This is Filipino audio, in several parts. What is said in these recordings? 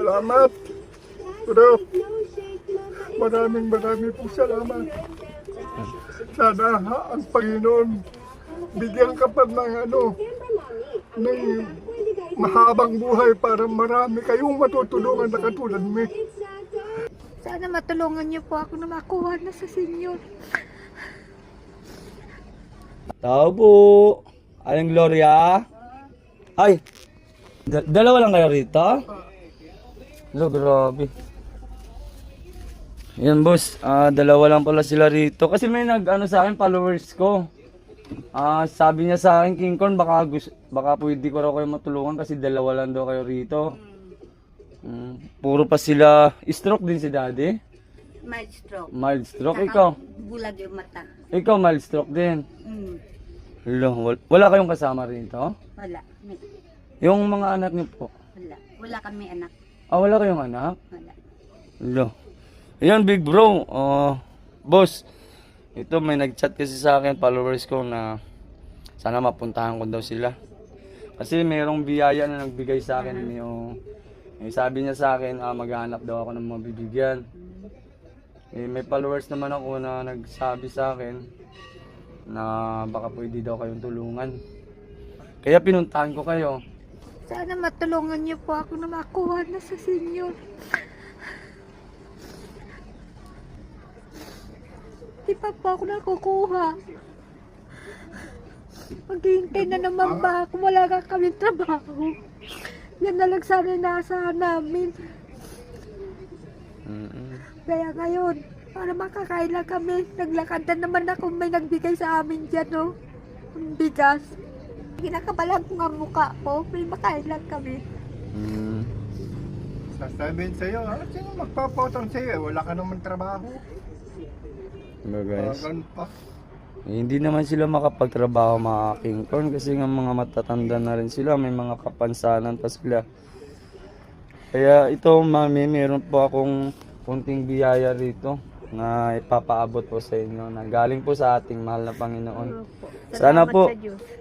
salamat. Bro, maraming po salamat. Sana ang Panginoon bigyan ka pa ng ng mahabang buhay para marami kayong matutulungan na katulad mo. Sana matulungan niyo po ako na makuha na sa senyor. Tao po. Aling Gloria. Ay. Dalawa lang kayo rito? Hello, grabe. Yan boss, dalawa lang pala sila rito. Kasi may nag-ano sa akin, followers ko. Sabi niya sa akin, King Corn, baka pwede ko raw kayo matulungan kasi dalawa lang daw kayo rito. Puro pa sila, stroke din si daddy? Mild stroke. Mild stroke, ikaw? Bulag yung mata. Ikaw mild stroke din? Hello, wala kayong kasama rito? Wala. Yung mga anak niyo po? Wala. Wala kami anak. Wala kayong anak? Wala. Hello. Ayan, big bro. Boss, ito may nag-chat kasi sa akin, followers ko na sana mapuntahan ko daw sila. Kasi mayroong biyaya na nagbigay sa akin. Sabi niya sa akin, maghanap daw ako ng mabibigyan. May followers naman ako na nagsabi sa akin na baka pwede daw kayong tulungan. Kaya pinuntahan ko kayo. Sana matulungan niyo po ako na makuha na sa senyor. Di pa po ako nakukuha. Maghihintay na naman ba kung wala ka kami trabaho? Yan na lang sana inaasahan namin. Kaya ngayon, para makakain lang kami, naglakad na naman ako, may nagbigay sa amin dyan, no? Ang bigas. Kinakabalan ko nga mukha ko, may makain lang kami. Sasabihin sa'yo, sino magpapotong sa'yo? Wala ka naman trabaho. Guys. Pa. Hindi naman sila makapagtrabaho mga King Corn kasi nga mga matatanda na rin sila, may mga kapansanan pa sila. Kaya ito mami, meron po akong kunting biyaya rito na ipapaabot po sa inyo na galing po sa ating mahal na Panginoon.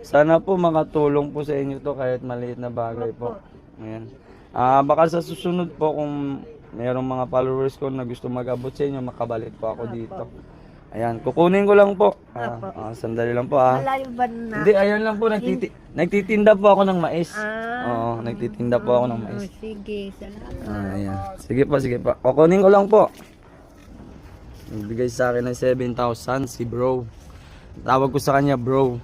Sana po makatulong po sa inyo to kahit maliit na bagay po. Ayan. Baka sa susunod po kung mayroong mga followers ko na gusto mag-abot sa inyo, makabalik po ako dito. Ayan, kukunin ko lang po. Sandali lang po Malayo ba na? Hindi, ayan lang po. Nagtitinda po ako ng mais. Oo, nagtitinda po ako ng mais. Sige, salamat. Ayan. Sige po. Kukunin ko lang po. Nagbigay sa akin ng 7,000 si bro. Tawag ko sa kanya bro.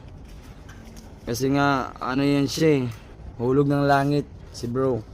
Kasi nga, ano yan siya eh. Hulog ng langit si bro.